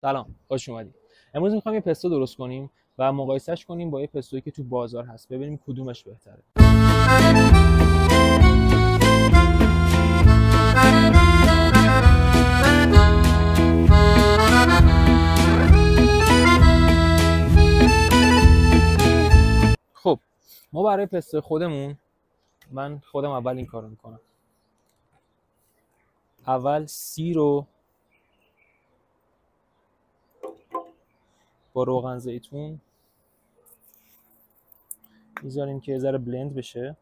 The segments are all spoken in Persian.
سلام، خوش اومدید. امروز می‌خوایم یه پستو درست کنیم و مقایسهش کنیم با یه پستویی که تو بازار هست، ببینیم کدومش بهتره. خب، ما برای پستو خودمون من خودم اول این کارو میکنم. اول سی رو با روغن زیتون میذاریم که یه ذره بلند بشه.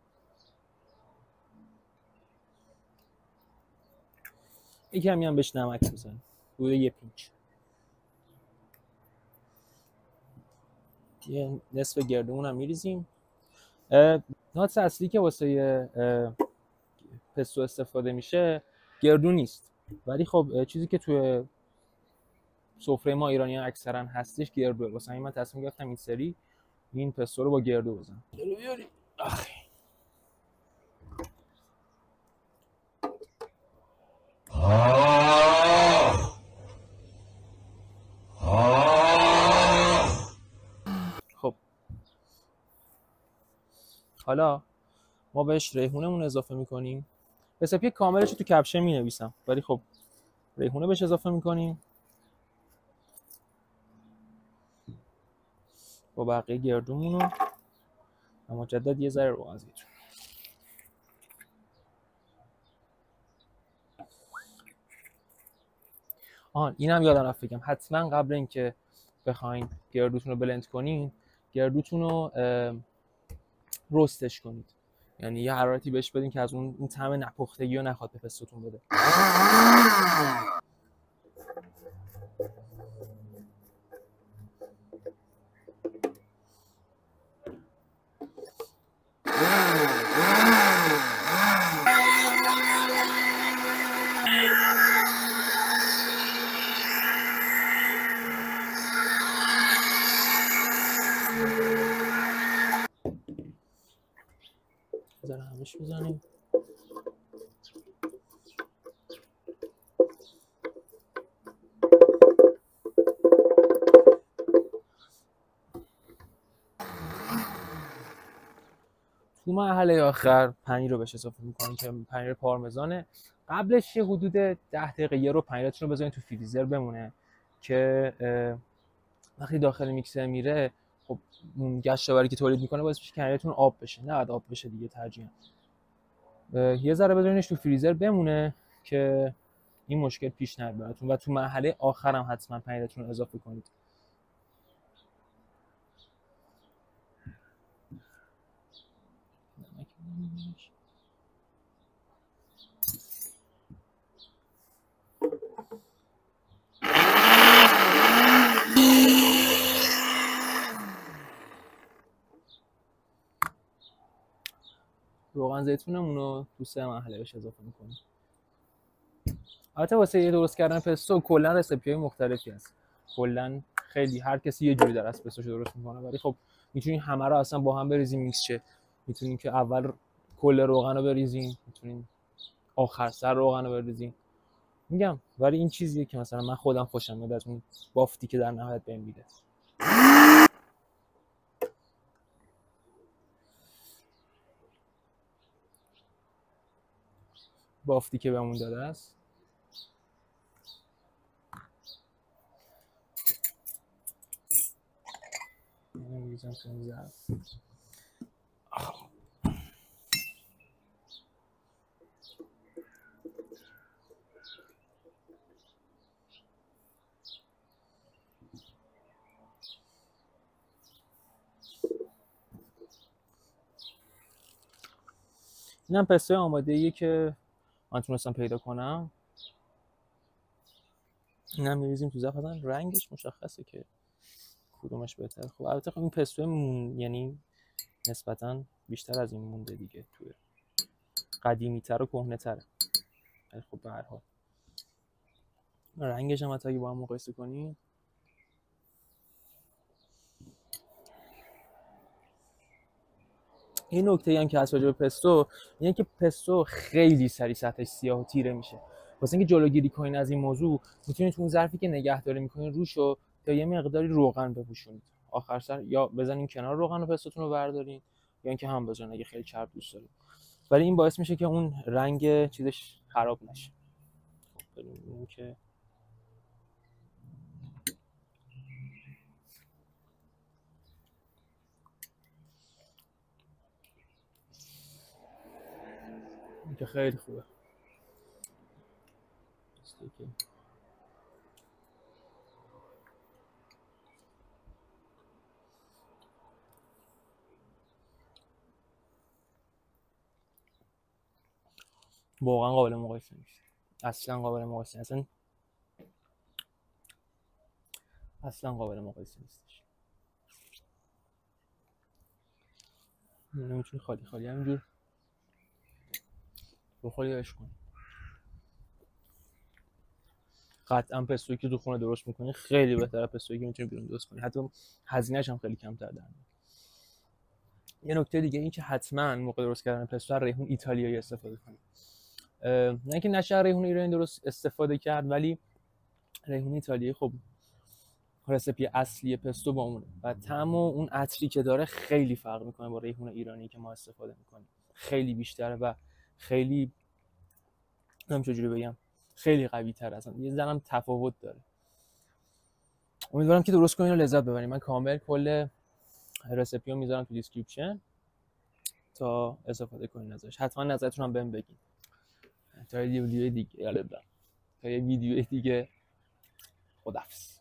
یه کمی هم بهش نمک بزنیم، حدود یه پینچ. یه نصف گردومون هم میریزیم. نات اصلی که واسه پستو استفاده میشه گردو نیست، ولی خب چیزی که توی سفره ما ایرانیان اکثرا هستش گردوه. واسه همین من تصمیم گرفتم این سری این پستو رو با گردو بزنم. خب حالا ما بهش ریحونمون اضافه میکنیم. رسیپی کاملش رو تو کپشن می نویسم، ولی خب ریحونه بهش اضافه میکنیم با بقیه گردومون رو و مجدد یه ذره روغن زیتون. اینم یادم رفت بگم، حتما قبل اینکه بخواید گردوتون رو بلند کنین، گردوتون رو رستش کنید، یعنی یه حرارتی بهش بدین که از اون طعم نپختگی رو نخواد به پستوتون بده. بذار همش بزنیم. تو مرحله آخر پنیر رو بهش اضافه می‌کنیم که پنیر پارمزانه. قبلش یه حدود 10 دقیقه یه رو پنیرتون رو بذارین تو فریزر بمونه که وقتی داخل میکسر میره، خب اون گشتاوری که تولید میکنه باعث میشه که پنیرتون آب بشه. نه آب بشه دیگه، ترجیحاً یه ذره بذارینش تو فریزر بمونه که این مشکل پیش نیاد براتون. و تو مرحله آخرم حتما پنیرتون رو اضافه کنید. روغن زیتونمون رو تو 3 مرحله بهش اضافه میکنیم. البته واسه درست کردن پستو کلا رسیپی‌های مختلفی هست. کلا خیلی هر کسی یه جوری در پستوشو درست میکنه، ولی خب میتونین همه رو اصلا با هم بریزین میکس شه. میتونین که اول کل روغن رو بریزین، میتونین آخر سر روغن رو بریزین. میگم ولی این چیزیه که مثلا من خودم خوشم میاد از اون بافتی که در نهایت بهم میده. بافتی که بهمون داده است. میذارم تو این ظرف. اینم پستوی آماده‌ایه که من تونستم پیدا کنم. اینم می‌ریزیم تو ظرف. رنگش مشخصه که کدومش بهتره. خب البته خب این پستوی یعنی نسبتاً بیشتر از این مونده دیگه، توی قدیمی‌تر و کهنه‌تره. ولی خب به هر حال رنگش هم حتی اگه با هم مقایسه کنیم، این نکته هم که هست راجع به پستو اینه که پستو خیلی سریع سطحش سیاه و تیره میشه. واسه اینکه جلوگیری کنین از این موضوع میتونید تو اون ظرفی که نگهداری میکنین روشو تا یه مقداری روغن بپوشونید. آخر سر یا بزنین کنار روغن و پستتون رو بردارین یا اینکه هم بزنین اگه خیلی چرب دوست دارید. ولی این باعث میشه که اون رنگ چیزش خراب نشه. خب ببینیم که که خیلی خوبه. واقعا قابل مقایسه نیست. اصلا قابل مقایسه نیست. اصلا قابل مقایسه نیستش. نمیتونی خالی خالی همینجور بخوری عشق کنی. قطعا پستویی که تو خونه درست میکنی خیلی بهتره از پستویی که میتونی بیرون درست کنی. حتی هزینه‌اش هم خیلی کمتر در میاد. یه نکته دیگه این که حتما موقع درست کردن پستو ریحون ایتالیایی استفاده کنید. نه اینکه نشه ریحون ایرانی درست استفاده کرد، ولی ریحون ایتالیایی خب رسیپی اصلی پستو با اونه و طعم و اون عطری که داره خیلی فرق میکنه با ریحون ایرانی که ما استفاده میکنیم. خیلی بیشتره و خیلی چجوری بگم خیلی قوی تر اصلا یه ذره تفاوت داره. امیدوارم که درست کنین و لذت ببرین. من کامل کل رسیپی رو میذارم تو دیسکریپشن تا استفاده کنین ازش. حتما نظرتون هم بهم بگین. تا یه ویدیو دیگه خداحافظ.